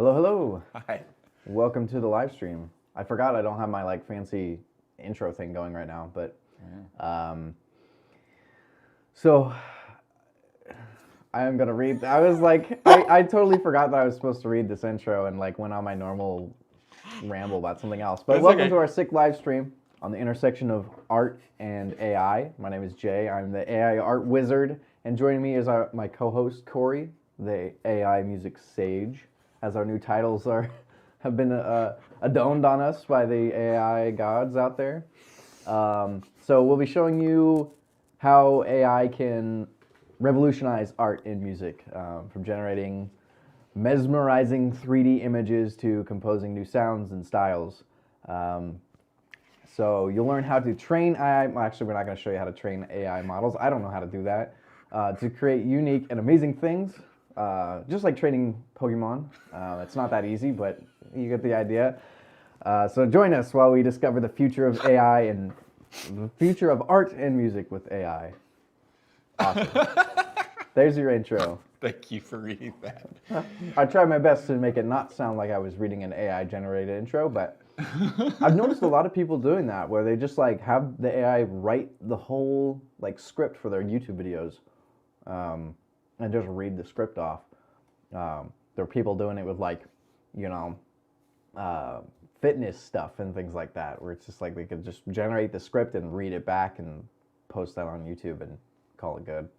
Hello, hello. Hi. Welcome to the live stream. I forgot I don't have my fancy intro thing going right now, but so I am gonna read. I was I totally forgot that I was supposed to read this intro and went on my normal ramble about something else. But That's welcome okay. to our sick live stream on the intersection of art and AI. My name is Jay. I'm the AI art wizard, and joining me is my co-host Corey, the AI music sage, as our new titles have been adorned on us by the AI gods out there. So we'll be showing you how AI can revolutionize art and music, from generating mesmerizing 3D images to composing new sounds and styles. So you'll learn how to train AI. Well, actually, we're not going to show you how to train AI models. I don't know how to do that. To create unique and amazing things, just like training Pokemon. It's not that easy, but you get the idea. So join us while we discover the future of AI and the future of art and music with AI. Awesome. There's your intro. Thank you for reading that. I tried my best to make it not sound like I was reading an AI-generated intro, but I've noticed a lot of people doing that, where they just have the AI write the whole script for their YouTube videos, and just read the script off. There are people doing it with fitness stuff and things like that, where it's just they could just generate the script and read it back and post that on YouTube and call it good.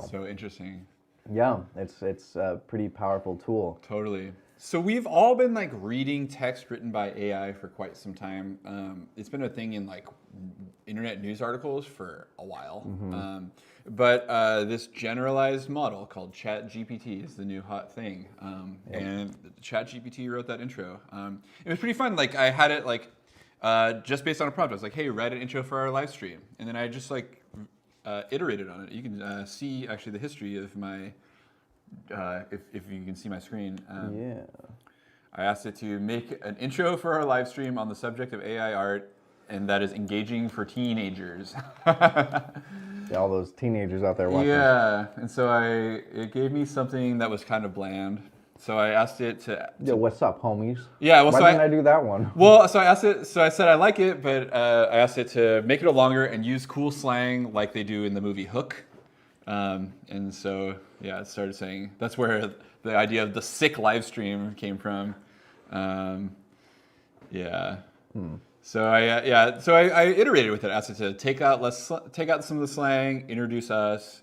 So interesting. Yeah, it's a pretty powerful tool. Totally. So we've all been reading text written by AI for quite some time. It's been a thing in internet news articles for a while. Mm-hmm. But this generalized model called ChatGPT is the new hot thing. Yep. And ChatGPT wrote that intro. It was pretty fun. I had it just based on a prompt. I was like, hey, write an intro for our live stream. And then I just iterated on it. You can see actually the history of my, if you can see my screen. Yeah. I asked it to make an intro for our live stream on the subject of AI art, and that is engaging for teenagers. Yeah, all those teenagers out there watching. Yeah, and so it gave me something that was kind of bland. So I asked it to Yeah, what's up, homies? Yeah, well, Why so didn't I do that one? Well, so I asked it. So I said I like it, but I asked it to make it longer and use cool slang like they do in the movie Hook. And so yeah, it started saying that's where the idea of the sick live stream came from. Yeah. So I iterated with it. Asked it to take out some of the slang, introduce us,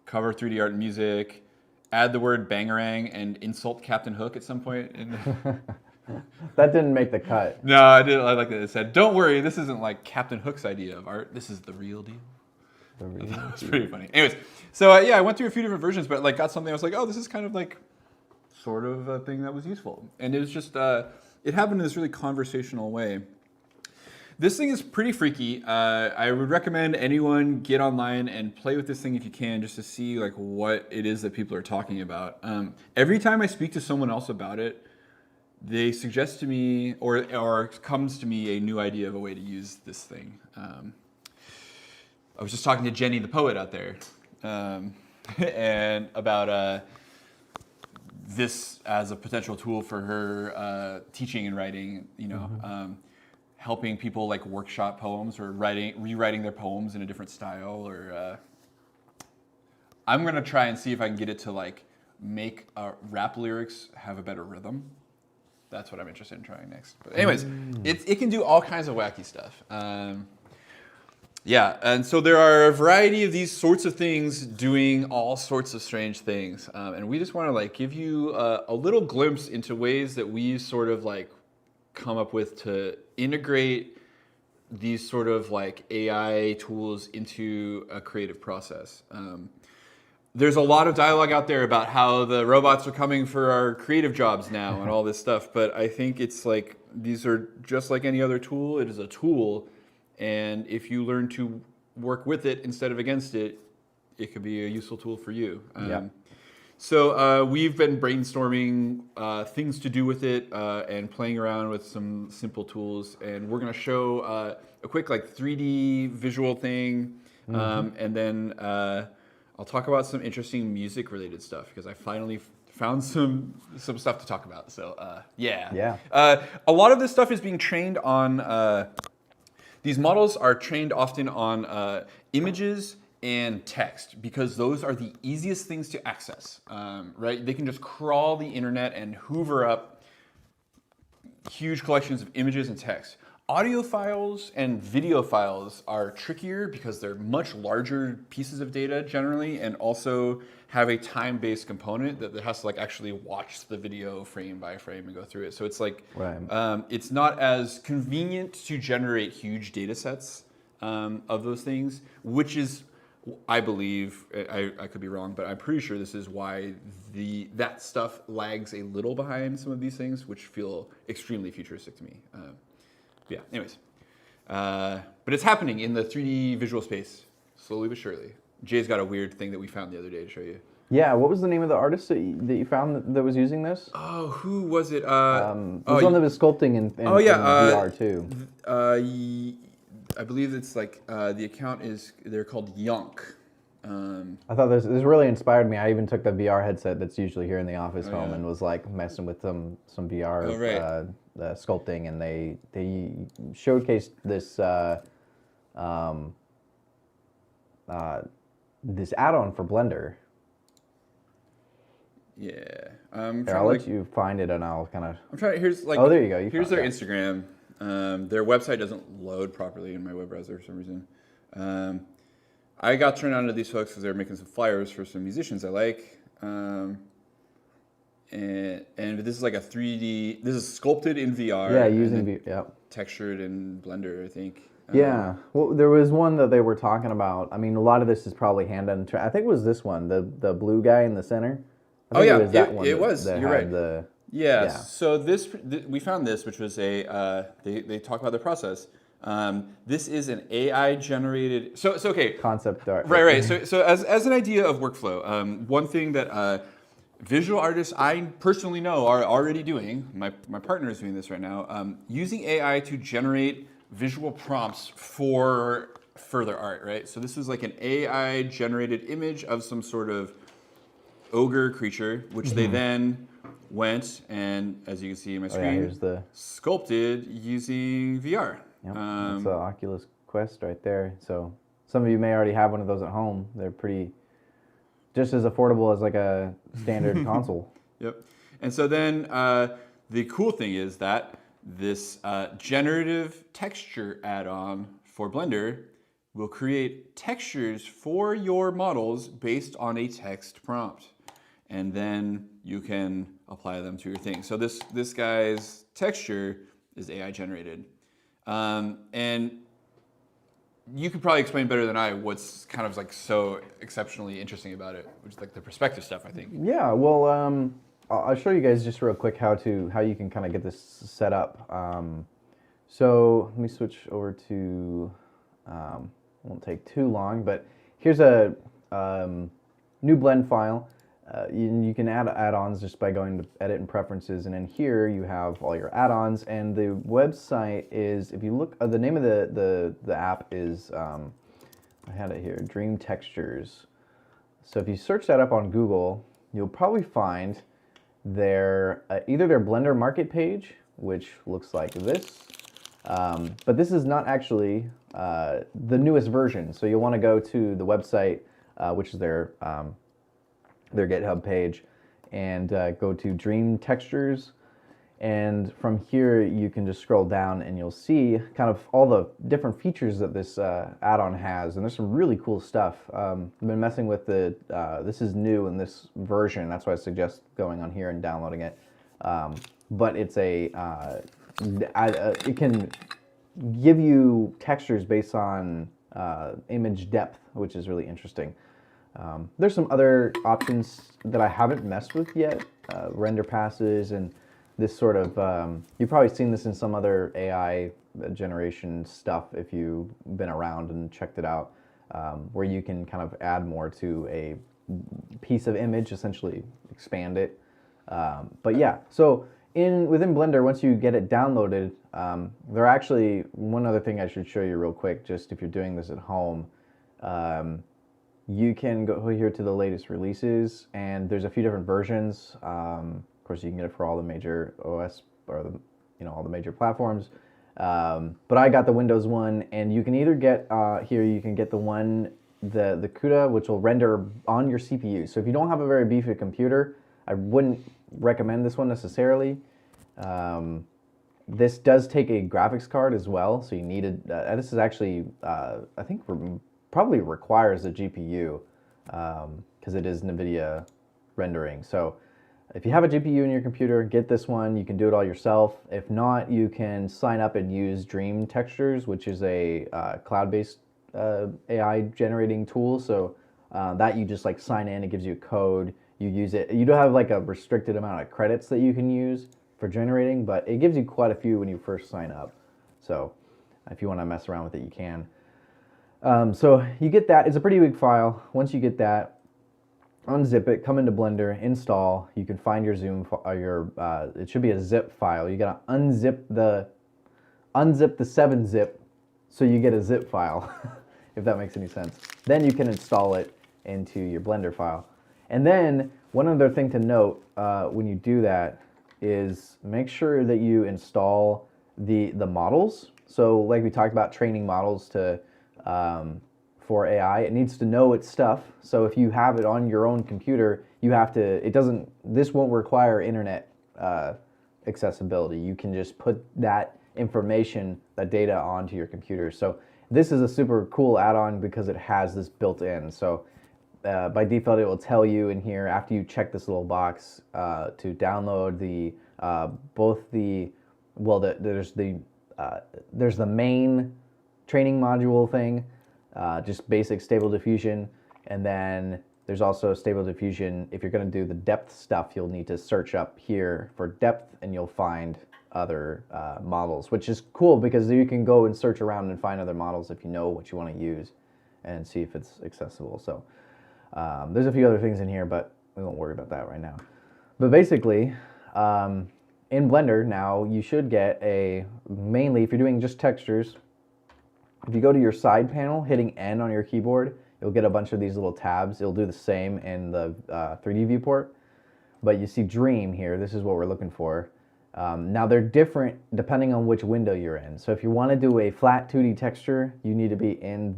cover 3D art and music, add the word bangarang, and insult Captain Hook at some point. That didn't make the cut. No, I didn't. I like that it said, "Don't worry, this isn't like Captain Hook's idea of art. This is the real deal." It's pretty funny. Anyways, so I went through a few different versions, but got something. I was like, "Oh, this is kind of sort of a thing that was useful," and it was just it happened in this really conversational way. This thing is pretty freaky. I would recommend anyone get online and play with this thing if you can, just to see what it is that people are talking about. Every time I speak to someone else about it, they suggest to me or comes to me a new idea of a way to use this thing. I was just talking to Jenny the poet out there, and about this as a potential tool for her teaching and writing. Helping people workshop poems or rewriting their poems in a different style. Or I'm gonna try and see if I can get it to make rap lyrics have a better rhythm. That's what I'm interested in trying next. But anyways, it can do all kinds of wacky stuff. Yeah, and so there are a variety of these sorts of things doing all sorts of strange things. And we just want to give you a little glimpse into ways that we sort of come up with to integrate these sort of AI tools into a creative process. There's a lot of dialogue out there about how the robots are coming for our creative jobs now and all this stuff, but I think it's these are just like any other tool. It is a tool, and if you learn to work with it instead of against it, it could be a useful tool for you. Yeah. So we've been brainstorming things to do with it and playing around with some simple tools. And we're going to show a quick 3D visual thing. And then I'll talk about some interesting music related stuff because I finally found some stuff to talk about. So yeah. Yeah. A lot of this stuff is being trained on. These models are trained often on images and text because those are the easiest things to access. Right? They can just crawl the internet and hoover up huge collections of images and text. Audio files and video files are trickier because they're much larger pieces of data generally, and also have a time-based component that has to like actually watch the video frame by frame and go through it. So it's like it's not as convenient to generate huge data sets of those things, which is, I believe, I could be wrong, but I'm pretty sure this is why that stuff lags a little behind some of these things, which feel extremely futuristic to me. Yeah, anyways. But it's happening in the 3D visual space, slowly but surely. Jay's got a weird thing that we found the other day to show you. Yeah, what was the name of the artist that you found that was using this? Oh, who was it? It was one that was sculpting in VR too. I believe it's like the account they're called Yonk. I thought this really inspired me. I even took the VR headset that's usually here in the office home and was like messing with some VR sculpting, and they showcased this this add-on for Blender. Yeah, I'll let you find it, and I'll kind of. I'm trying. Here's like. Oh, there you go. Here's their Instagram. Their website doesn't load properly in my web browser for some reason. I got turned on to these folks because they were making some flyers for some musicians I like. And this is like a 3D. This is sculpted in VR. Yeah, using textured in Blender, I think. Yeah. Well, there was one that they were talking about. I mean, a lot of this is probably hand-done. I think it was this one, the blue guy in the center. Oh yeah, it was that one. It was. You're right. Yeah. So we found this, which was they talk about the process. This is an AI generated. So okay. Concept art. Right. So as an idea of workflow, one thing that visual artists I personally know are already doing. My partner is doing this right now. Using AI to generate visual prompts for further art. Right. So this is like an AI generated image of some sort of ogre creature, which they then went and, as you can see in my screen, here's the sculpted using VR. Yep, that's the Oculus Quest right there. So some of you may already have one of those at home. They're just as affordable as like a standard console. Yep. And so then the cool thing is that this generative texture add-on for Blender will create textures for your models based on a text prompt. And then you can apply them to your thing. So this guy's texture is AI generated. And you could probably explain better than I what's kind of like so exceptionally interesting about it, which is like the perspective stuff, I think. Yeah, well, I'll show you guys just real quick how you can kind of get this set up. So let me switch over to, won't take too long, but here's a new blend file. You can add add-ons just by going to Edit and Preferences, and in here you have all your add-ons. And the website is, if you look, the name of the app is, I had it here, Dream Textures. So if you search that up on Google, you'll probably find their either their Blender Market page, which looks like this, but this is not actually the newest version. So you'll want to go to the website, which is their GitHub page, and go to Dream Textures, and from here you can just scroll down and you'll see kind of all the different features that this add-on has, and there's some really cool stuff. I've been messing with this is new in this version, that's why I suggest going on here and downloading it. But it's it can give you textures based on image depth, which is really interesting. There's some other options that I haven't messed with yet, render passes and this sort of, you've probably seen this in some other AI generation stuff if you've been around and checked it out, where you can kind of add more to a piece of image, essentially expand it. But yeah, so within Blender, once you get it downloaded, there are actually, one other thing I should show you real quick, just if you're doing this at home, you can go here to the latest releases, and there's a few different versions. Of course, you can get it for all the major OS or all the major platforms. But I got the Windows one, and you can either get here. You can get the one the CUDA, which will render on your CPU. So if you don't have a very beefy computer, I wouldn't recommend this one necessarily. This does take a graphics card as well, so you needed. This is actually, I think, probably requires a GPU because it is NVIDIA rendering. So if you have a GPU in your computer, get this one. You can do it all yourself. If not, you can sign up and use Dream Textures, which is a cloud-based AI generating tool. So that you just like sign in. It gives you a code. You use it. You don't have like a restricted amount of credits that you can use for generating, but it gives you quite a few when you first sign up. So if you want to mess around with it, you can. So you get that. It's a pretty big file. Once you get that, unzip it, come into Blender, install. You can find your Zoom, it should be a zip file. You gotta unzip the 7-zip, so you get a zip file, if that makes any sense. Then you can install it into your Blender file. And then one other thing to note when you do that is make sure that you install the models. So like we talked about training models to for AI, it needs to know its stuff. So if you have it on your own computer, you have to, this won't require internet accessibility. You can just put that information, that data onto your computer. So this is a super cool add-on because it has this built in. So by default, it will tell you in here after you check this little box to download there's the main training module thing, just basic stable diffusion, and then there's also stable diffusion. If you're going to do the depth stuff, you'll need to search up here for depth, and you'll find other models, which is cool because you can go and search around and find other models if you know what you want to use and see if it's accessible. So there's a few other things in here, but we won't worry about that right now. But basically, in Blender now, you should get mainly if you're doing just textures, if you go to your side panel, hitting N on your keyboard, you'll get a bunch of these little tabs. It'll do the same in the 3D viewport. But you see Dream here, this is what we're looking for. Now they're different depending on which window you're in. So if you want to do a flat 2D texture, you need to be in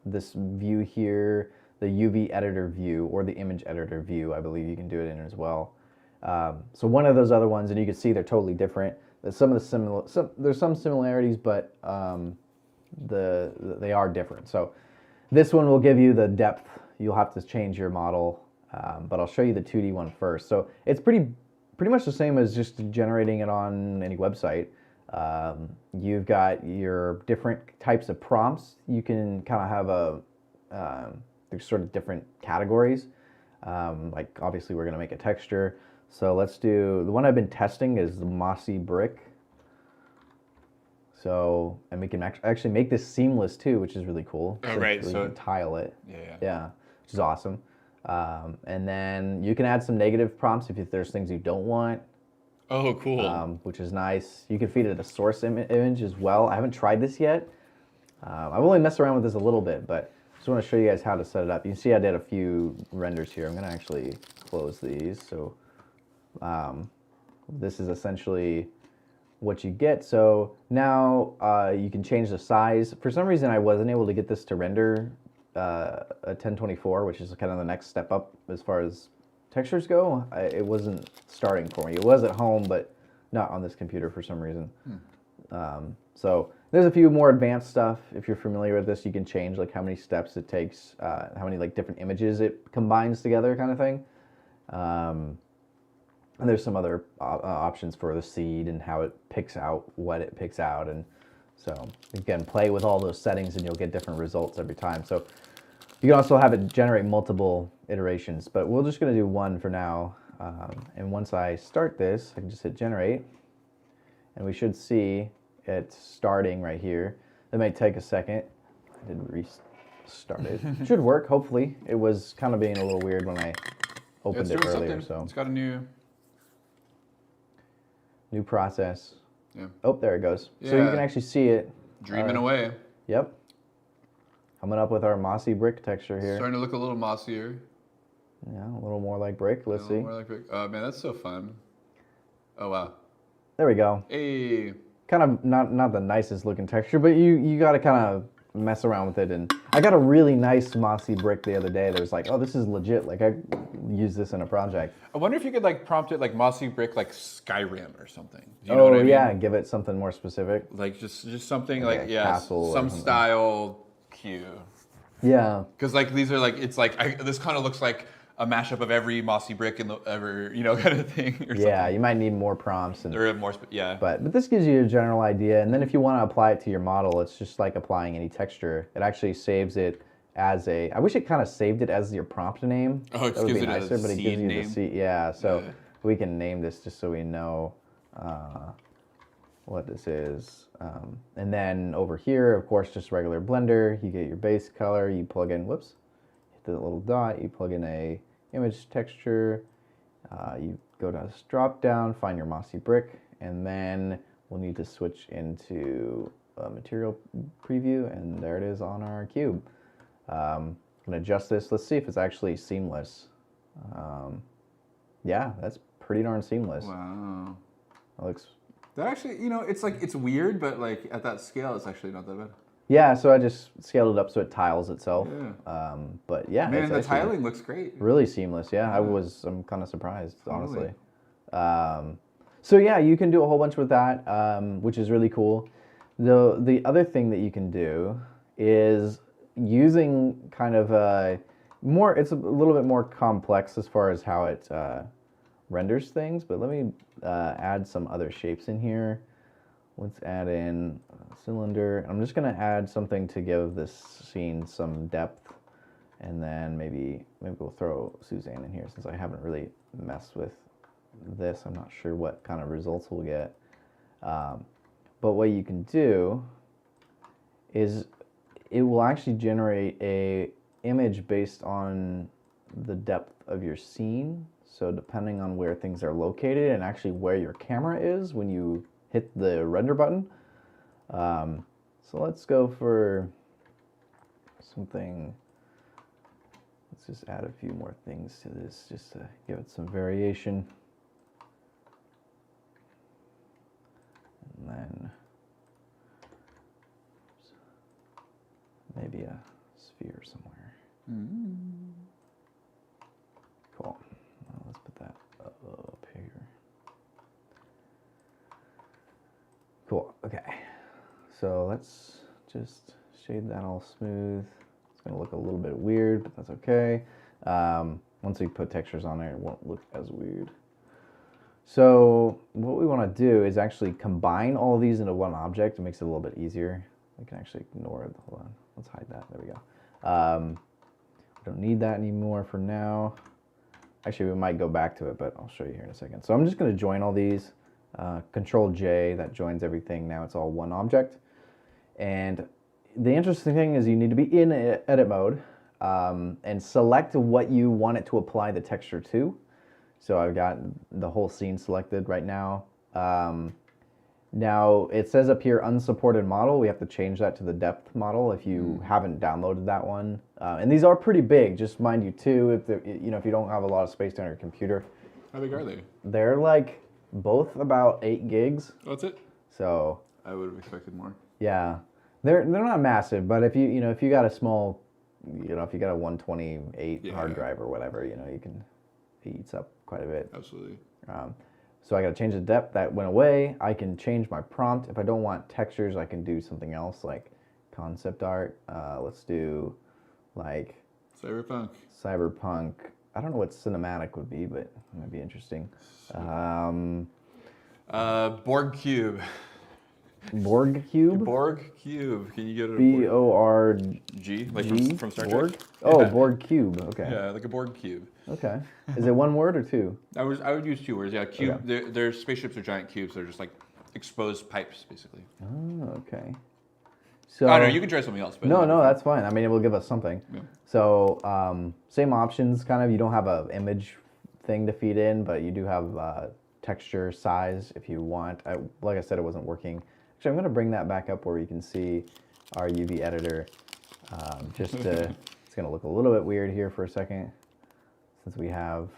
this view here, the UV editor view or the image editor view. I believe you can do it in as well. So one of those other ones, and you can see they're totally different. There's there's some similarities, but they are different. So this one will give you the depth. You'll have to change your model, but I'll show you the 2D one first. So it's pretty much the same as just generating it on any website. You've got your different types of prompts. You can kind of have there's sort of different categories. Like obviously we're gonna make a texture. So let's do, the one I've been testing is the mossy brick. So, and we can actually make this seamless too, which is really cool. Oh, right. So you can tile it. Yeah, which is awesome. And then you can add some negative prompts if there's things you don't want. Oh, cool. Which is nice. You can feed it a source image as well. I haven't tried this yet. I've only messed around with this a little bit, but I just want to show you guys how to set it up. You can see I did a few renders here. I'm going to actually close these. So this is essentially what you get. So now you can change the size. For some reason, I wasn't able to get this to render a 1024, which is kind of the next step up as far as textures go. It wasn't starting for me. It was at home, but not on this computer for some reason. So there's a few more advanced stuff. If you're familiar with this, you can change like how many steps it takes, how many like different images it combines together, kind of thing. And there's some other options for the seed and how it picks out what it picks out. And so again, play with all those settings and you'll get different results every time. So you can also have it generate multiple iterations, but we're just going to do one for now. And once I start this, I can just hit generate and we should see it starting right here. It may take a second. I didn't restart it. It should work, hopefully. It was kind of being a little weird when I opened it earlier. So it's got a new process. Yeah. Oh, there it goes. Yeah. So you can actually see it. Dreaming away. Yep. Coming up with our mossy brick texture here. Starting to look a little mossier. Yeah, a little more like brick. Let's see. More like brick. Oh man, that's so fun. Oh wow. There we go. Hey. Kind of not the nicest looking texture, but you got to kind of mess around with it. And I got a really nice mossy brick the other day that was like, oh, this is legit. Like I used this in a project. I wonder if you could like prompt it like mossy brick like Skyrim or something. You know what I mean? Yeah, give it something more specific. Like just something Like like a yeah, castle or some something. style cue. Yeah. Because like these are like it's like this kind of looks like a mashup of every mossy brick in the ever kind of thing. Or Yeah, something. you might need more prompts. Or more, yeah. But this gives you a general idea, and then if you want to apply it to your model, it's just like applying any texture. It actually saves it as a. I wish it kind of saved it as your prompt name. Oh, it that would gives be it a nicer, but it gives seed you name? the seed. Yeah, so Yeah. we can name this just so we know what this is. And then over here, of course, just regular Blender. You get your base color. You plug in. Whoops, hit the little dot. You plug in a image texture. You go to this drop down, find your mossy brick, and then we'll need to switch into material preview, and there it is on our cube. I'm gonna adjust this. Let's see if it's actually seamless. Yeah, that's pretty darn seamless. Wow. It looks. That actually, it's like it's weird, but like at that scale, it's actually not that bad. Yeah, so I just scaled it up so it tiles itself. Yeah. But yeah, Man, it's the actually tiling looks great. really seamless. Yeah, I'm kind of surprised, honestly. Totally. So yeah, you can do a whole bunch with that, which is really cool. The other thing that you can do is using kind of it's a little bit more complex as far as how it renders things, but let me add some other shapes in here. Let's add in a cylinder. I'm just gonna add something to give this scene some depth, and then maybe we'll throw Suzanne in here since I haven't really messed with this. I'm not sure what kind of results we'll get. But what you can do is it will actually generate a image based on the depth of your scene. So depending on where things are located and actually where your camera is when you hit the render button. So let's go for something. Let's just add a few more things to this just to give it some variation. And then maybe a sphere somewhere. Cool. Well, let's put that up here. Cool. Okay. So let's just shade that all smooth. It's going to look a little bit weird, but that's okay. Once we put textures on there, it won't look as weird. So what we want to do is actually combine all of these into one object. It makes it a little bit easier. We can actually ignore it. Hold on. Let's hide that. There we go. We don't need that anymore for now. Actually, we might go back to it, but I'll show you here in a second. So I'm just going to join all these. Control J, that joins everything. Now it's all one object. And the interesting thing is you need to be in edit mode and select what you want it to apply the texture to. So I've got the whole scene selected right now. Now it says up here unsupported model. We have to change that to the depth model if you haven't downloaded that one. And these are pretty big, just mind you too. If you don't have a lot of space on your computer. How big are they? They're like both about 8 gigs. Oh, that's it. So I would have expected more. yeah, they're not massive, but if if you got a small, if you got a 128 hard drive or whatever, it eats up quite a bit. Absolutely. So I got to change the depth. That went away. I can change my prompt. If I don't want textures, I can do something else like concept art. Let's do like cyberpunk. I don't know what cinematic would be, but it might be interesting. Borg cube. Borg cube? Borg cube. Can you get it? B-O-R-G? Like from Star Borg? Trek? Oh, Yeah. Borg cube. Okay. Yeah, like a Borg cube. Okay. Is it one word or two? I would use 2 words. Yeah, cube. Okay. Their spaceships are giant cubes. They're just like exposed pipes, basically. Oh, okay. So I don't know. You can try something else. But no, that's fine. I mean, it will give us something. Yeah. So same options, kind of. You don't have an image thing to feed in, but you do have texture size if you want. Like I said, it wasn't working. Actually, I'm going to bring that back up where you can see our UV editor. It's going to look a little bit weird here for a second, since we have,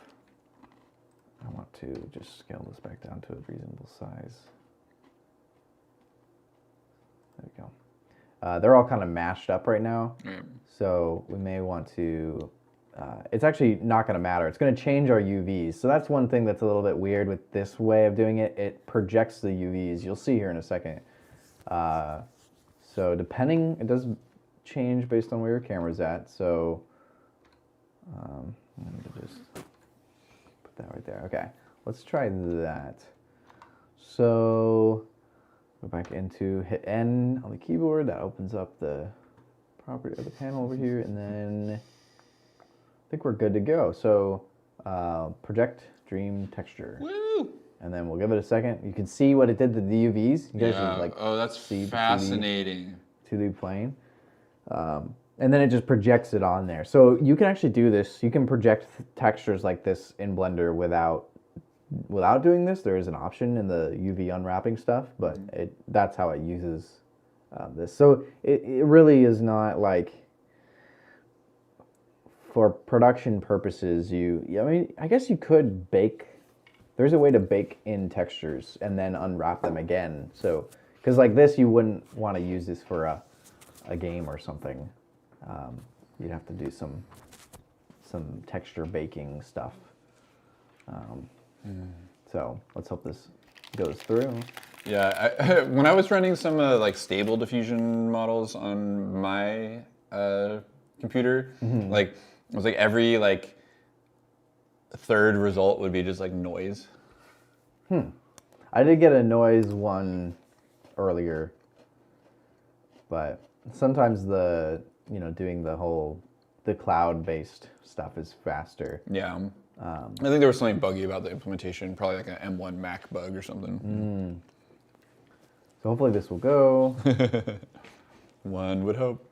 I want to just scale this back down to a reasonable size. There we go. They're all kind of mashed up right now, so we may want to, it's actually not going to matter. It's going to change our UVs. So that's one thing that's a little bit weird with this way of doing it. It projects the UVs. You'll see here in a second. So depending, it does change based on where your camera's at. So let me just put that right there. Okay, let's try that. So go back into, hit N on the keyboard. That opens up the property of the panel over here, and then I think we're good to go. So project dream texture. Woo! And then we'll give it a second. You can see what it did to the UVs. You guys Yeah. should, like, Oh, that's see fascinating. 2D plane. And then it just projects it on there. So you can actually do this. You can project textures like this in Blender without doing this. There is an option in the UV unwrapping stuff, but that's how it uses this. So it really is not like, for production purposes, I mean, I guess you could bake. There's a way to bake in textures and then unwrap them again. So, because like this, you wouldn't want to use this for a game or something. You'd have to do some texture baking stuff. So let's hope this goes through. Yeah, when I was running some like stable diffusion models on my computer, like it was like every like third result would be just like noise. I did get a noise one earlier, but sometimes doing the cloud-based stuff is faster. Yeah. I think there was something buggy about the implementation, probably like an M1 Mac bug or something. So hopefully this will go. One would hope.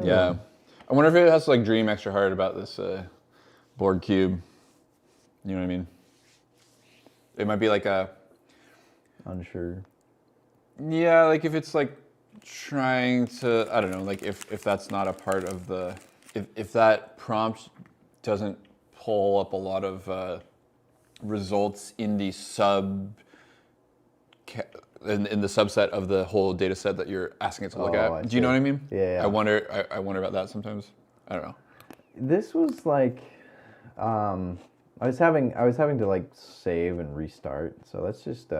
Yeah. I wonder if it has to like dream extra hard about this board cube. You know what I mean? It might be like a... Unsure. Yeah, like if it's like trying to, I don't know, like if that's not a part of the, if that prompt doesn't pull up a lot of results in the in the subset of the whole data set that you're asking it to look at. Do you know what I mean? Yeah. I wonder about that sometimes. I don't know. This was like, I was having to like save and restart. So let's just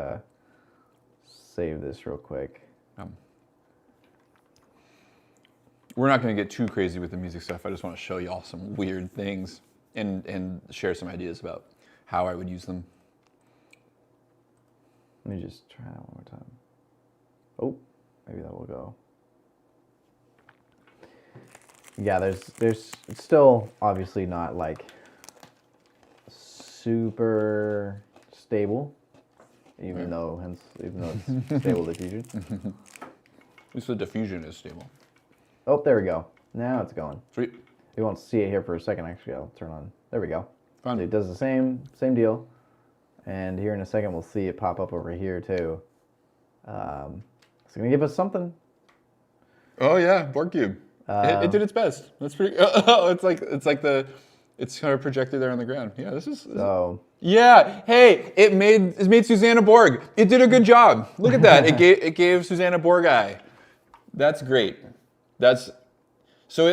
save this real quick. We're not going to get too crazy with the music stuff. I just want to show y'all some weird things and share some ideas about how I would use them. Let me just try that one more time. Oh, maybe that will go. Yeah, there's it's still obviously not like super stable, even though it's stable diffusion. At least the diffusion is stable. Oh, there we go. Now it's going. Sweet. You won't see it here for a second. Actually, I'll turn on. There we go. Fun. So it does the same deal. And here in a second, we'll see it pop up over here too. It's gonna give us something. Oh yeah, board cube. It did its best. That's pretty. Oh, it's kind of projected there on the ground. Yeah, this is. So Yeah. Hey, it made Susanna Borg. It did a good job. Look at that. It gave Susanna Borg eye. That's great. So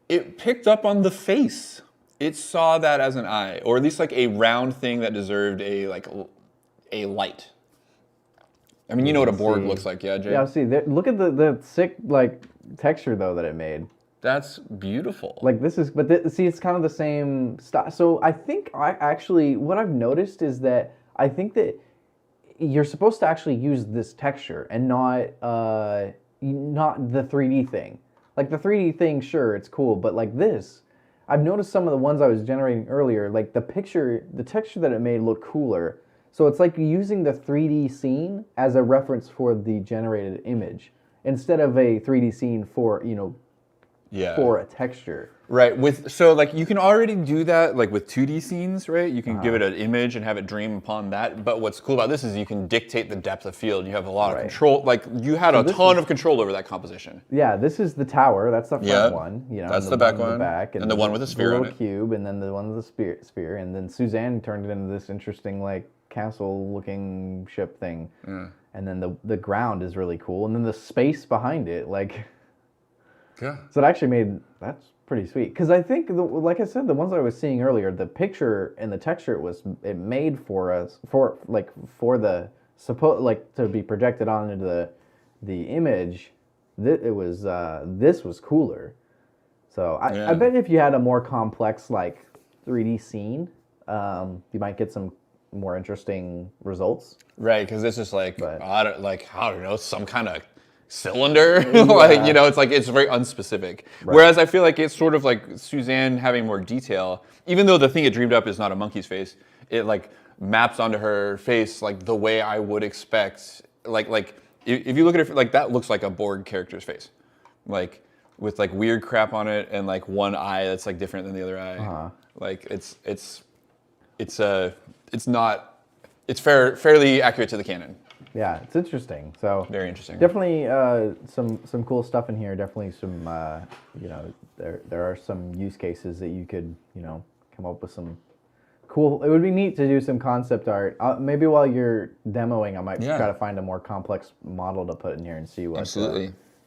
it picked up on the face. It saw that as an eye, or at least like a round thing that deserved a light. I mean, you know what a Borg looks like, yeah, Jay? yeah, see, look at the sick like texture though that it made. That's beautiful. Like this is, but see, it's kind of the same style. So I think what I've noticed is that I think that you're supposed to actually use this texture and not the 3D thing. Like the 3D thing, sure, it's cool, but like this, I've noticed some of the ones I was generating earlier, like the texture that it made looked cooler. So it's like using the 3D scene as a reference for the generated image instead of a 3D scene for, for a texture. Right. So like you can already do that like with 2D scenes, right? You can give it an image and have it dream upon that. But what's cool about this is you can dictate the depth of field. You have a lot of control. Like you had a ton of control over that composition. Yeah, this is the tower. That's the front one. You know, that's the back one. The back, and the one with the sphere on it. Cube, and then the one with the sphere, and then Suzanne turned it into this interesting like castle-looking ship thing. Yeah. And then the ground is really cool, and then the space behind it, like. Yeah. So it actually that's pretty sweet. Because I think, like I said, the ones I was seeing earlier, the picture and the texture it made for us for the to be projected onto the image. This was cooler. So I bet if you had a more complex like 3D scene, you might get some more interesting results. Right, because this is like I don't know, some kind of cylinder. Like, you know, it's very unspecific. Right. Whereas I feel like it's sort of like Suzanne having more detail, even though the thing it dreamed up is not a monkey's face, it like maps onto her face like the way I would expect. Like if you look at it, like that looks like a Borg character's face, like with like weird crap on it and like one eye that's like different than the other eye. Like it's fairly accurate to the canon. Yeah, it's interesting. So very interesting. Definitely some cool stuff in here. Definitely some you know, there are some use cases that you could, you know, come up with some cool. It would be neat to do some concept art. Maybe while you're demoing, I might try to find a more complex model to put in here and see what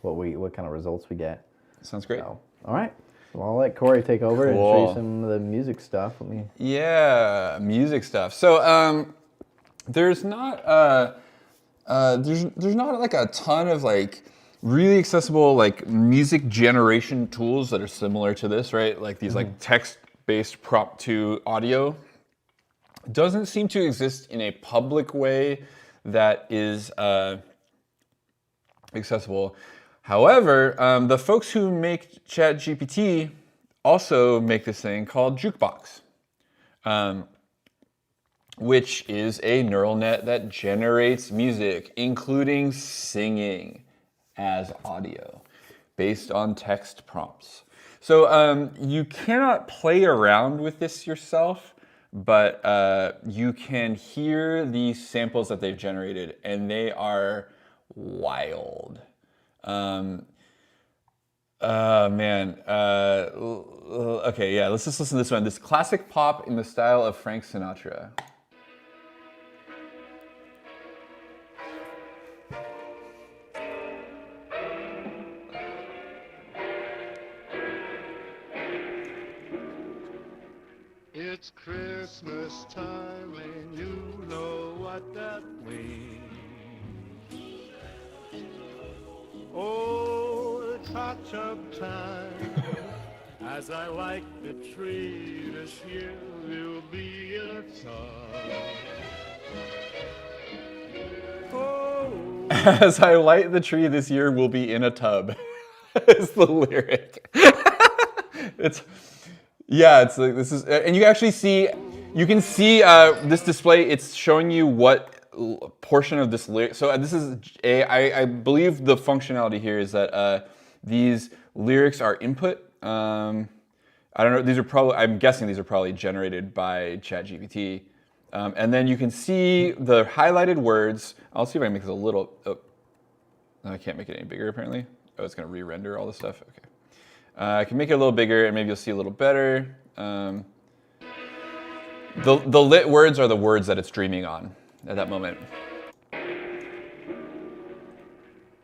what kind of results we get. Sounds great. So, all right. Well, I'll let Corey take over and show you some of the music stuff. Yeah, music stuff. So there's not there's not like a ton of like really accessible like music generation tools that are similar to this, right? Like these like text-based prompt to audio. Doesn't seem to exist in a public way that is accessible. However, the folks who make ChatGPT also make this thing called Jukebox, which is a neural net that generates music, including singing as audio, based on text prompts. So you cannot play around with this yourself, but you can hear these samples that they've generated, and they are wild. Okay, yeah, let's just listen to this one. This classic pop in the style of Frank Sinatra. It's Christmas time and you know what that means. Oh, it's hot tub time. As I like the tree this year, you'll be in a tub. Oh. As I light the tree this year, we'll be in a tub. It's the lyric. It's like this is, and you actually see, this display. It's showing you what portion of this lyric. So this is I believe the functionality here is that these lyrics are input. I don't know. These are probably. I'm guessing these are probably generated by ChatGPT. And then you can see the highlighted words. I'll see if I can make this a little. Oh, I can't make it any bigger apparently. Oh, it's going to re-render all this stuff. Okay. I can make it a little bigger, and maybe you'll see a little better. The lit words are the words that it's dreaming on at that moment.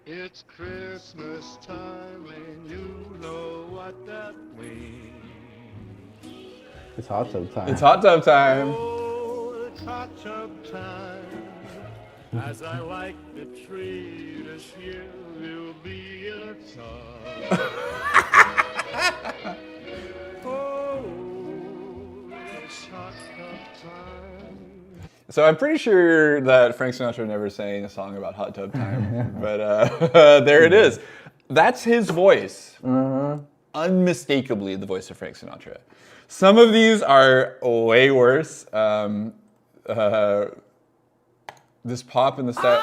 It's Christmas time, and you know what that means. It's hot tub time. It's hot tub time. Oh, it's hot tub time. As I like the tree this year, you'll be in a tub. Oh, it's hot tub time. So I'm pretty sure that Frank Sinatra never sang a song about hot tub time, but there it is. That's his voice. Unmistakably the voice of Frank Sinatra. Some of these are way worse. This pop in the style.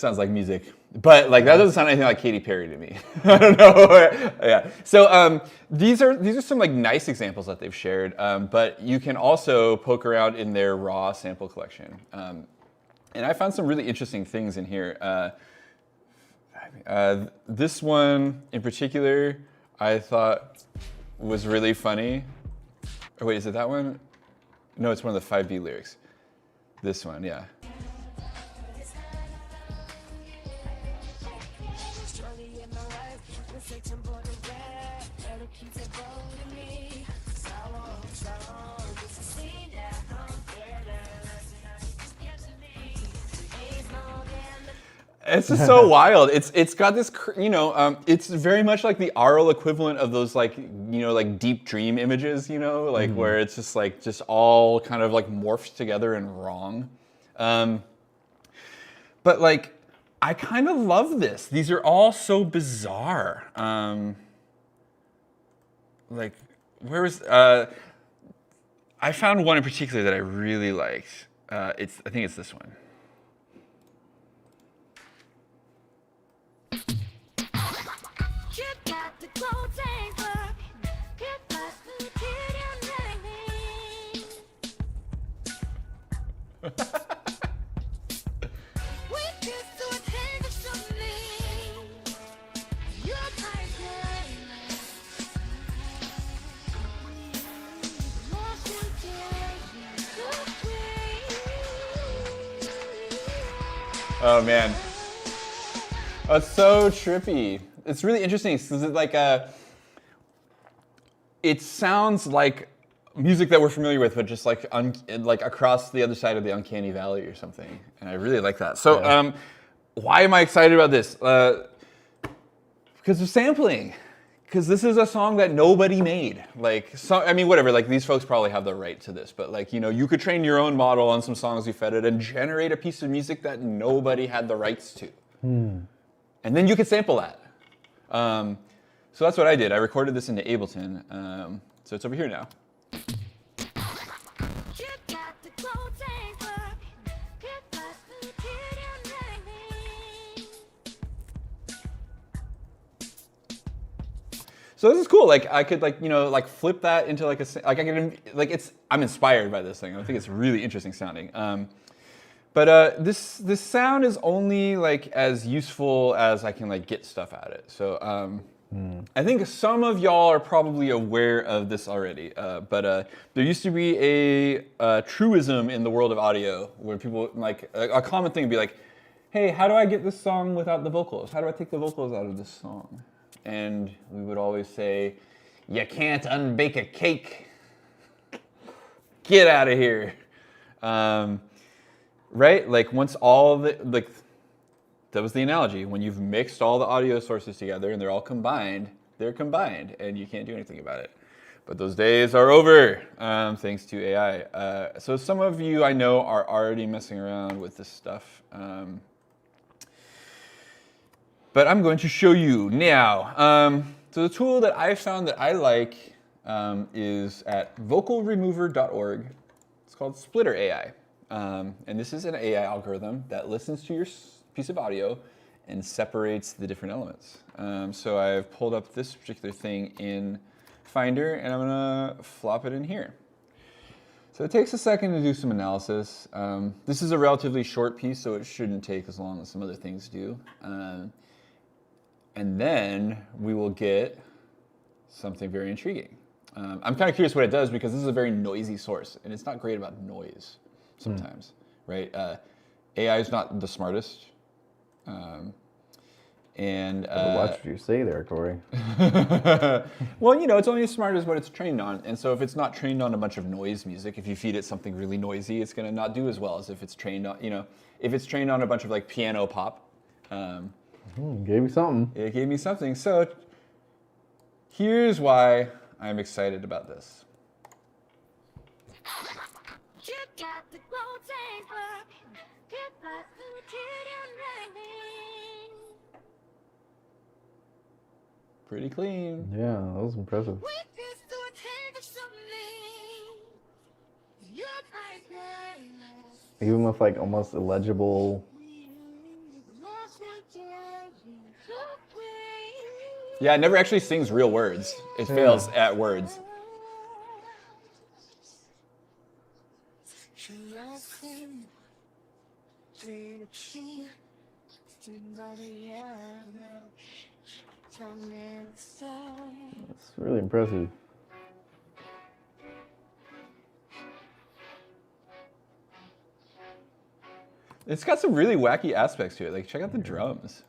sounds like music. But like that doesn't sound anything like Katy Perry to me. I don't know. Yeah. So these are some like nice examples that they've shared. But you can also poke around in their raw sample collection. And I found some really interesting things in here. This one in particular, I thought was really funny. Oh wait, is it that one? No, it's one of the 5B lyrics. This one, yeah. It's just so wild. It's got this, it's very much like the aural equivalent of those like deep dream images, like where it's just like just all kind of like morphed together and wrong. But like I kind of love this. These are all so bizarre. Like where is I found one in particular that I really liked. I think it's this one. Oh man, it's so trippy. It's really interesting because it's like it sounds like music that we're familiar with, but just like across the other side of the uncanny valley or something. And I really like that. So why am I excited about this? Because of sampling. Because this is a song that nobody made. Whatever. Like these folks probably have the right to this, but like you could train your own model on some songs you fed it and generate a piece of music that nobody had the rights to, and then you could sample that. So that's what I did. I recorded this into Ableton. So it's over here now. So this is cool. Like I could flip that into I'm inspired by this thing. I think it's really interesting sounding. But this sound is only like as useful as I can like get stuff at it. So I think some of y'all are probably aware of this already. But there used to be a truism in the world of audio where people like a common thing would be like, "Hey, how do I get this song without the vocals? How do I take the vocals out of this song?" And we would always say, "You can't unbake a cake. Get out of here." Right? Like once all that was the analogy. When you've mixed all the audio sources together and they're all combined, they're combined and you can't do anything about it. But those days are over, thanks to AI. So some of you I know are already messing around with this stuff. But I'm going to show you now. So the tool that I found that I like is at vocalremover.org. It's called Splitter AI. And this is an AI algorithm that listens to your piece of audio and separates the different elements. So I've pulled up this particular thing in Finder, and I'm going to flop it in here. So it takes a second to do some analysis. This is a relatively short piece, so it shouldn't take as long as some other things do. And then we will get something very intriguing. I'm kind of curious what it does because this is a very noisy source, and it's not great about noise sometimes, right? AI is not the smartest. Watch what you say there, Corey. Well, it's only as smart as what it's trained on. And so if it's not trained on a bunch of noise music, if you feed it something really noisy, it's going to not do as well as if it's trained on, if it's trained on a bunch of like piano pop. Gave me something. It gave me something. So here's why I'm excited about this. Pretty clean. Yeah, that was impressive. Even with like almost illegible Yeah, it never actually sings real words. It fails at words. It's really impressive. It's got some really wacky aspects to it. Like, check out the drums.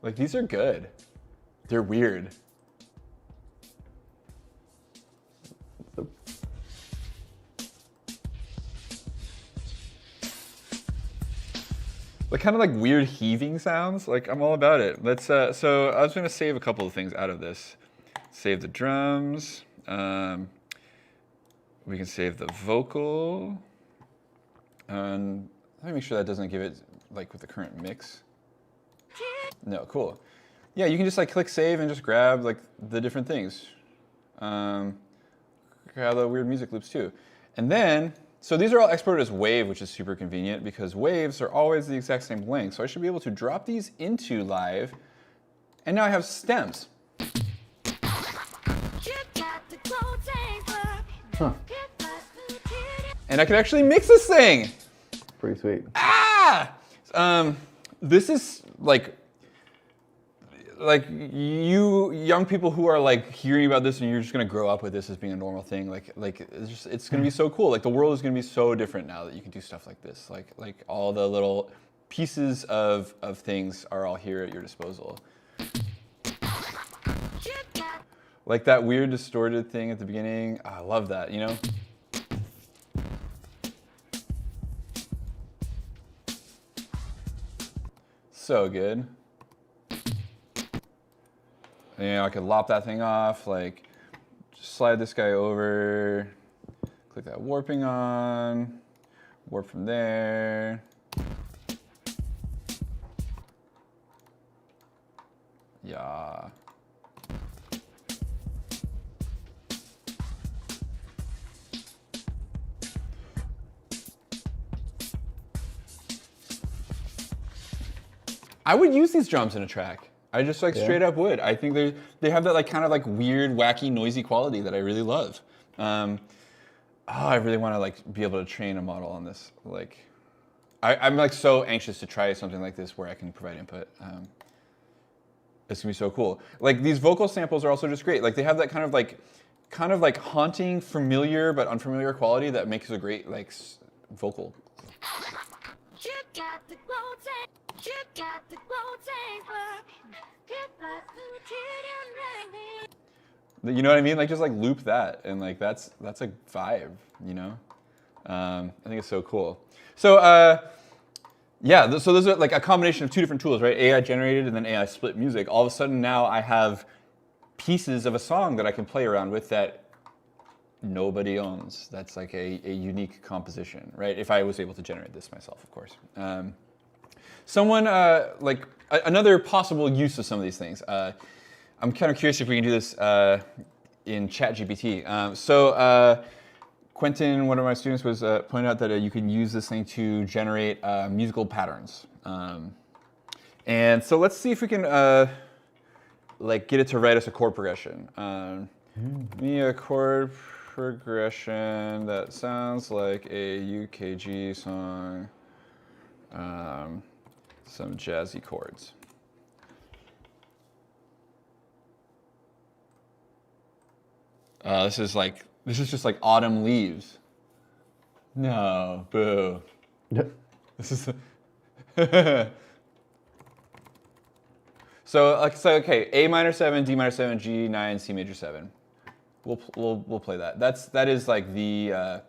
Like, these are good. They're weird. Like kind of like weird heaving sounds. Like I'm all about it. Let's. So I was gonna save a couple of things out of this. Save the drums. We can save the vocal. And let me make sure that doesn't give it like with the current mix. No, cool. Yeah, you can just like click save and just grab like the different things. Grab the weird music loops too. And then, so these are all exported as WAV, which is super convenient because waves are always the exact same length. So I should be able to drop these into live. And now I have stems. Huh. And I can actually mix this thing. Pretty sweet. Ah! This is like you young people who are like hearing about this and you're just gonna grow up with this as being a normal thing. Like it's gonna be so cool. Like the world is gonna be so different now that you can do stuff like this. Like all the little pieces of things are all here at your disposal. Like that weird distorted thing at the beginning. I love that, you know? So good. You know, I could lop that thing off, like just slide this guy over, click that warping on, warp from there. Yeah. I would use these drums in a track. I just like straight up would. I think they have that like kind of like weird, wacky, noisy quality that I really love. I really want to like be able to train a model on this. Like, I'm like so anxious to try something like this where I can provide input. It's gonna be so cool. Like these vocal samples are also just great. Like they have that kind of like haunting, familiar but unfamiliar quality that makes a great like vocal. You know what I mean? Like just like loop that, and like that's a vibe, you know. I think it's so cool. So yeah, so those are like a combination of two different tools, right? AI generated and then AI split music. All of a sudden now I have pieces of a song that I can play around with that nobody owns. That's like a unique composition, right? If I was able to generate this myself, of course. Someone like another possible use of some of these things. I'm kind of curious if we can do this in ChatGPT. So Quentin, one of my students, was pointing out that you can use this thing to generate musical patterns. And so let's see if we can like get it to write us a chord progression. Give me a chord progression that sounds like a UKG song. Some jazzy chords. This is just like autumn leaves. No, boo. This is so okay, A minor 7, D minor 7, G 9, C major 7. We'll play that. That is like the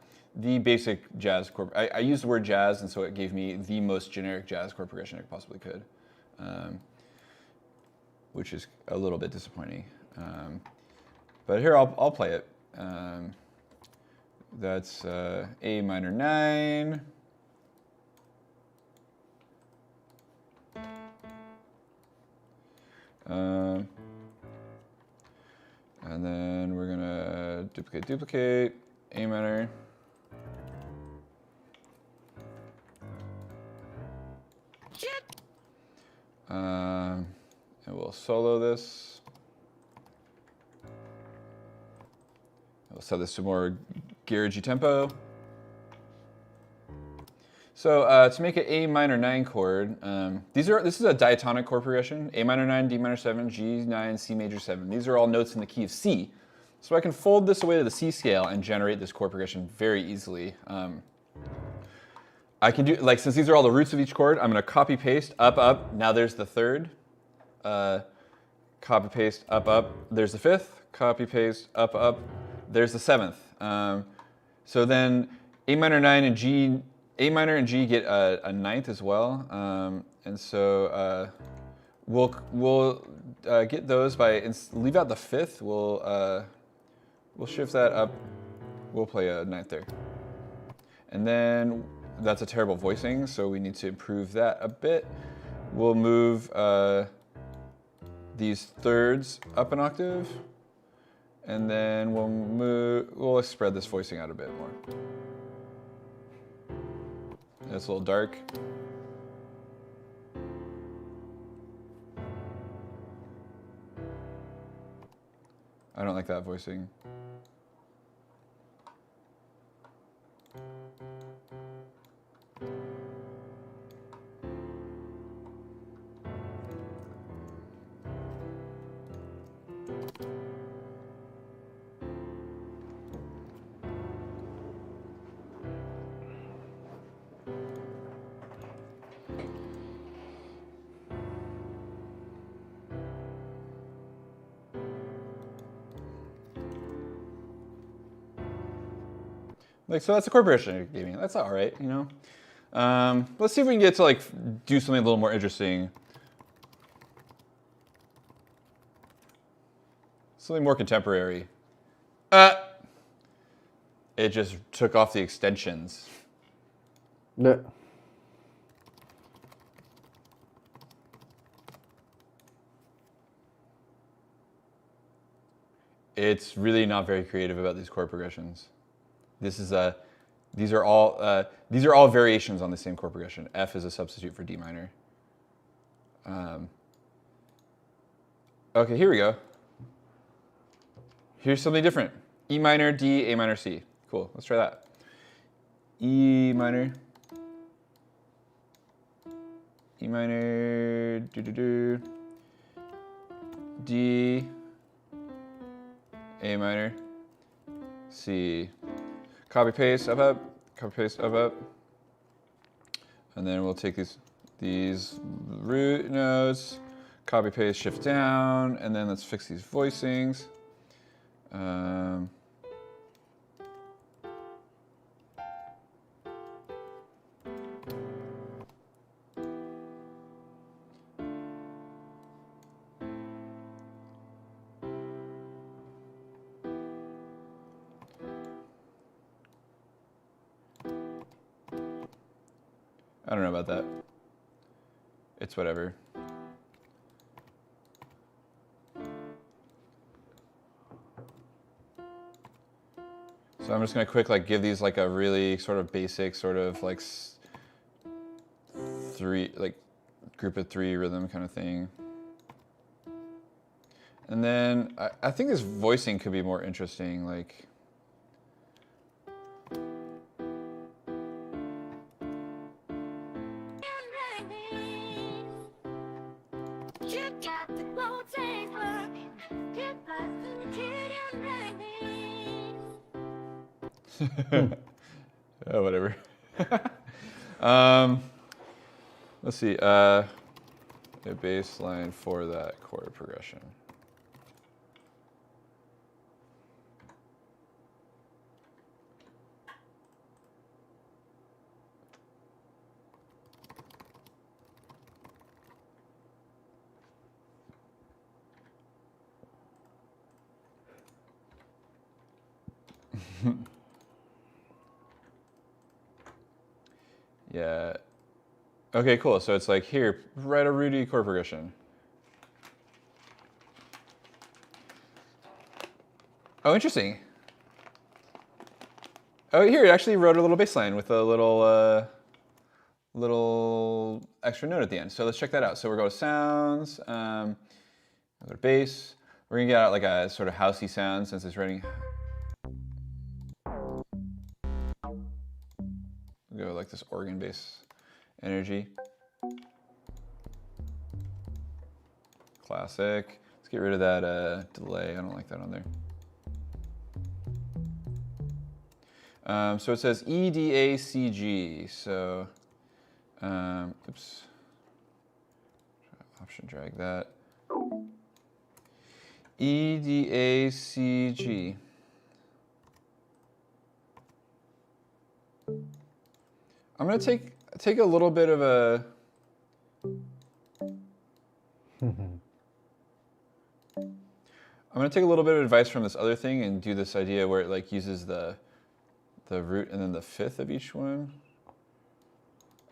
basic jazz chord. I used the word jazz, and so it gave me the most generic jazz chord progression I possibly could, which is a little bit disappointing. But here I'll play it. That's A minor 9. And then we're gonna duplicate, A minor. And we'll solo this. We'll set this to more garagey tempo. So to make an A minor 9 chord, this is a diatonic chord progression: A minor 9, D minor 7, G 9, C major 7. These are all notes in the key of C. So I can fold this away to the C scale and generate this chord progression very easily. I can do, like, since these are all the roots of each chord, I'm going to copy paste up, up. Now there's the third. Copy paste up, up. There's the fifth. Copy paste up, up. There's the seventh. So then A minor 9 and G, A minor and G get a ninth as well. And so we'll get those by leave out the fifth. We'll shift that up. We'll play a ninth there. And then that's a terrible voicing, so we need to improve that a bit. We'll move these thirds up an octave, and then we'll spread this voicing out a bit more. It's a little dark. I don't like that voicing. Like, so that's the chord progression it gave me. That's all right, you know. Let's see if we can get to, like, do something a little more interesting. Something more contemporary. It just took off the extensions. No. It's really not very creative about these chord progressions. These are all variations on the same chord progression. F is a substitute for D minor. Okay, here we go. Here's something different. E minor, D, A minor, C. Cool, let's try that. E minor. E minor, D, A minor, C. Copy paste up up, copy paste up up, and then we'll take these root notes, copy paste, shift down, and then let's fix these voicings. I don't know about that. It's whatever. So I'm just gonna quick give these like a really sort of basic sort of like group of three rhythm kind of thing. And then I think this voicing could be more interesting, like. Oh, whatever. Let's see. A bass line for that chord progression. Yeah. Okay, cool. So it's like here, write a Rudy chord progression. Oh, interesting. Oh, here, it actually wrote a little bass line with a little little extra note at the end. So let's check that out. So we're going to sounds, I'll go to bass. We're gonna get out like a sort of housey sound since it's writing. We'll go like this organ bass energy. Classic. Let's get rid of that delay. I don't like that on there. So it says EDACG. So, oops. Option drag that. EDACG. I'm gonna take a little bit of a. I'm gonna take a little bit of advice from this other thing and do this idea where it like uses the root and then the fifth of each one.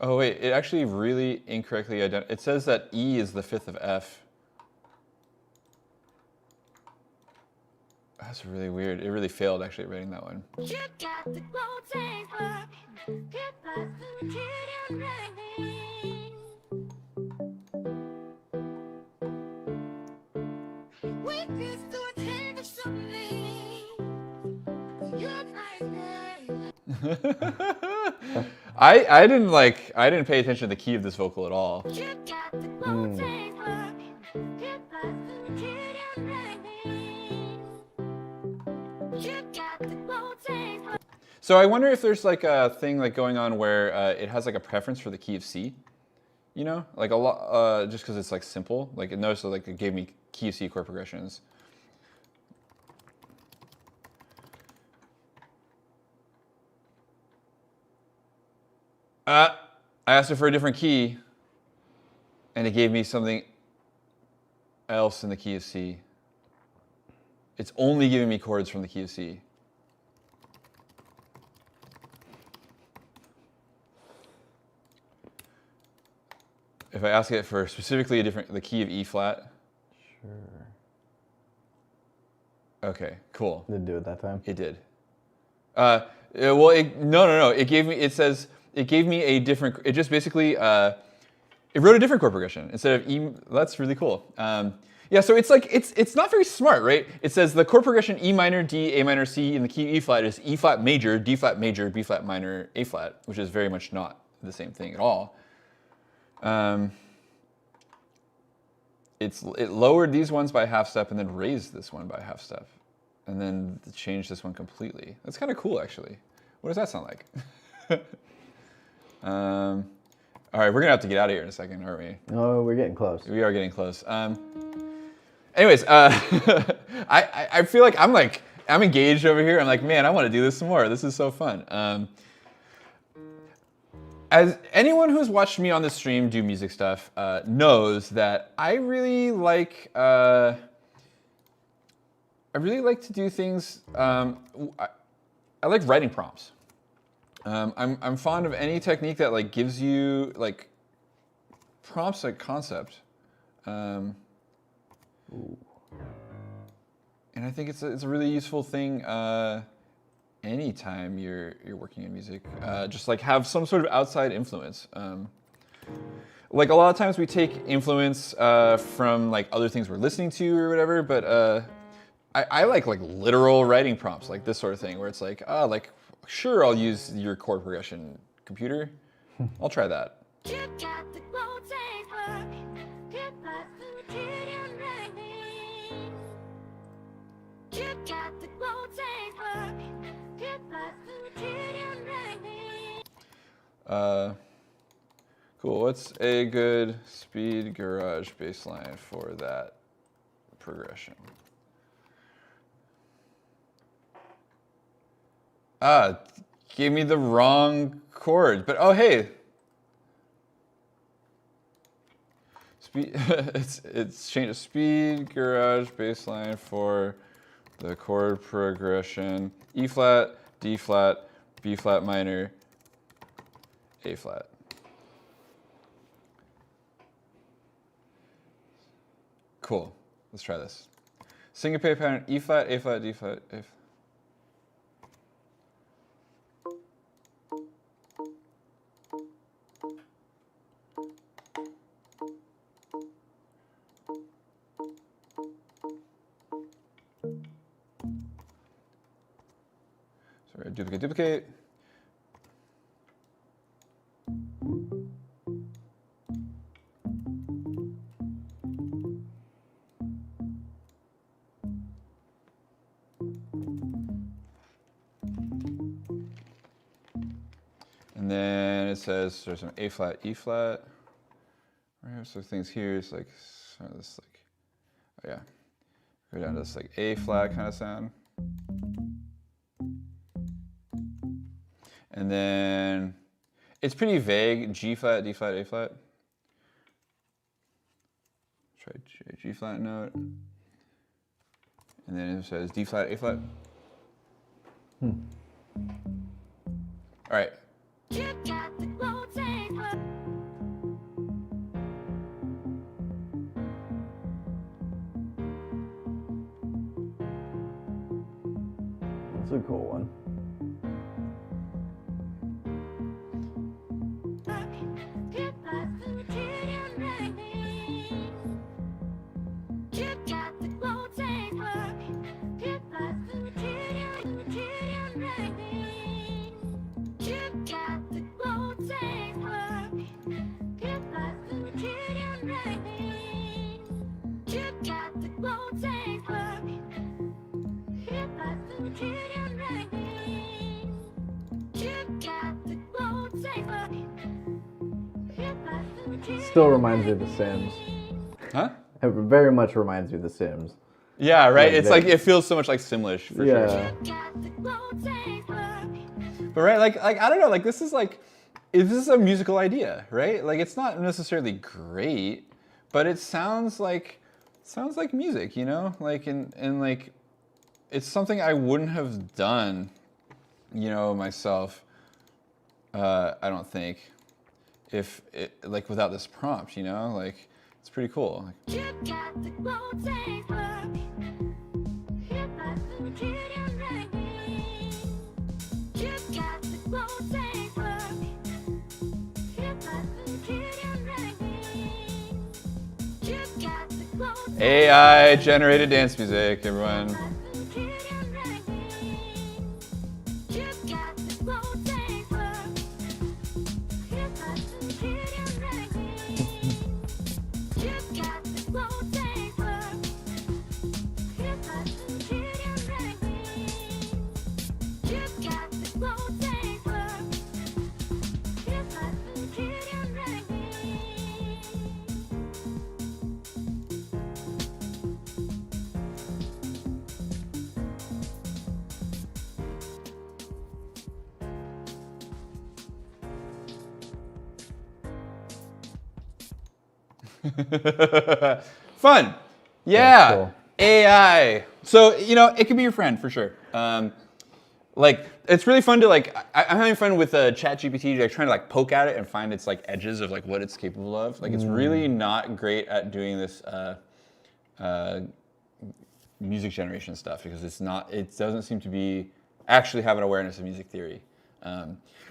Oh wait, it actually really incorrectly it says that E is the fifth of F. That's really weird. It really failed actually at writing that one. I didn't pay attention to the key of this vocal at all. So I wonder if there's like a thing like going on where it has like a preference for the key of C, you know, like a lot, just because it's like simple. Like it noticed that like it gave me key of C chord progressions. I asked it for a different key, and it gave me something else in the key of C. It's only giving me chords from the key of C. If I ask it for specifically the key of E flat. Sure. Okay, cool. Didn't do it that time. It did. Well, no. It gave me a different. It just basically it wrote a different chord progression instead of E. That's really cool. Yeah, so it's like it's not very smart, right? It says the chord progression E minor, D, A minor, C in the key of E flat is E flat major, D flat major, B flat minor, A flat, which is very much not the same thing at all. It lowered these ones by a half step and then raised this one by a half step, and then changed this one completely. That's kind of cool, actually. What does that sound like? All right, we're gonna have to get out of here in a second, aren't we? Oh, we're getting close. We are getting close. Anyways, I feel like I'm engaged over here. I'm like, man, I want to do this some more. This is so fun. As anyone who's watched me on the stream do music stuff knows that I really like to do things. I like writing prompts. I'm fond of any technique that like gives you like prompts a concept. And I think it's a really useful thing. Anytime you're working in music, just like have some sort of outside influence. Like a lot of times we take influence from like other things we're listening to or whatever, but I like literal writing prompts, like this sort of thing, where it's like, sure, I'll use your chord progression computer. I'll try that. Cool. What's a good speed garage bass line for that progression? Gave me the wrong chord, but oh hey. Speed it's changed to speed garage bass line for the chord progression E flat, D flat, B flat minor, A flat. Cool. Let's try this. Syncopate pattern E flat, A flat, D flat, A flat. duplicate, duplicate. And then it says there's some A flat, E flat. Right, so things here is like this like, oh yeah, go down to this like A flat kind of sound. And then it's pretty vague, G flat, D flat, A flat. Try G flat note. And then it says D flat, A flat. All right. That's a cool one. Still reminds me of The Sims. Huh? It very much reminds me of The Sims. Yeah, right. Yeah, It's like it feels so much like Simlish for sure. Yeah. But right, like I don't know, like this is a musical idea, right? Like it's not necessarily great, but it sounds like music, you know? Like and like it's something I wouldn't have done, you know, myself. I don't think, if it like without this prompt, you know, like it's pretty cool. Like, AI generated dance music, everyone. Fun. Yeah. Cool. AI. So, you know, it can be your friend for sure. Like, it's really fun to like, I'm having fun with ChatGPT, like trying to like poke at it and find its like edges of like what it's capable of. Like, it's really not great at doing this music generation stuff because it doesn't seem to be actually have an awareness of music theory.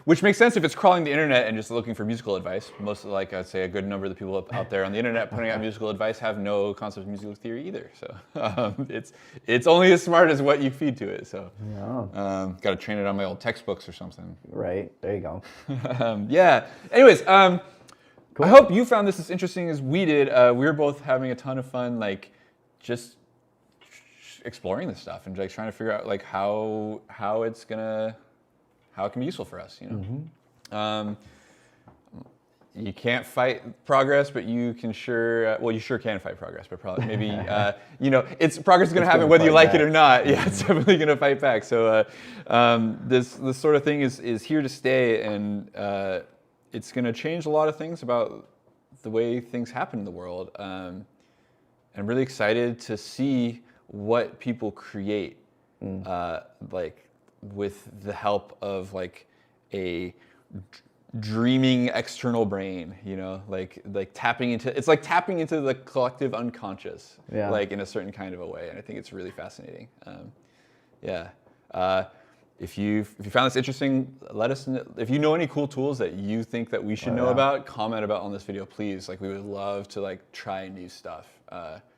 Which makes sense if it's crawling the internet and just looking for musical advice. Most, like I'd say, a good number of the people out there on the internet putting out musical advice have no concept of musical theory either. So it's only as smart as what you feed to it. So got to train it on my old textbooks or something. Right. There you go. Yeah. Anyways, Cool. I hope you found this as interesting as we did. We were both having a ton of fun, like just exploring this stuff and like trying to figure out like how it can be useful for us, you know. You can't fight progress, but you can you sure can fight progress, but probably maybe you know, progress is going to happen whether you like it or not. Yeah, it's definitely going to fight back. So this sort of thing is here to stay, and it's going to change a lot of things about the way things happen in the world. I'm really excited to see what people create, like with the help of like a dreaming external brain, you know, like tapping into the collective unconscious, like in a certain kind of a way, and I think it's really fascinating. If you found this interesting, let us know. If you know any cool tools that you think that we should know about, comment about on this video, please. Like, we would love to like try new stuff.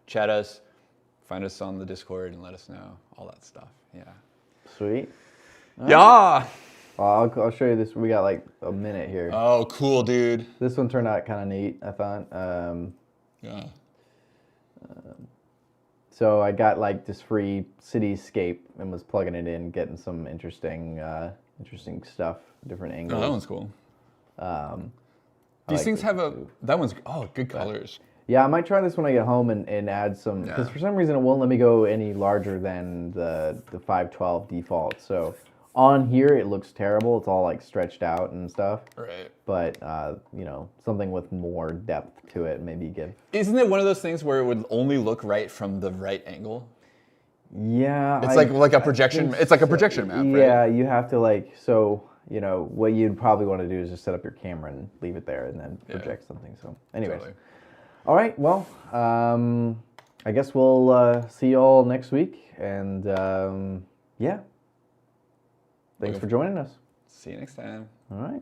Chat us, find us on the Discord, and let us know all that stuff. Yeah. Sweet. Yeah. I'll show you this. We got like a minute here. Oh, cool, dude. This one turned out kind of neat, I thought. Yeah. So I got like this free cityscape and was plugging it in, getting some interesting stuff, different Oh, angles. that one's cool. These like things this have too. that one's, good colors. Yeah, I might try this when I get home and add some, because Yeah. for some reason it won't let me go any larger than the 512 default. So on here it looks terrible. It's all like stretched out and stuff. Right. But something with more depth to it, maybe give. Isn't it one of those things where it would only look right from the right angle? Yeah, It's like a projection. It's like a projection map, right? Yeah, you have to what you'd probably want to do is just set up your camera and leave it there and then project something. So anyways. Totally. All right, well, I guess we'll see you all next week. And yeah, thanks for joining us. See you next time. All right.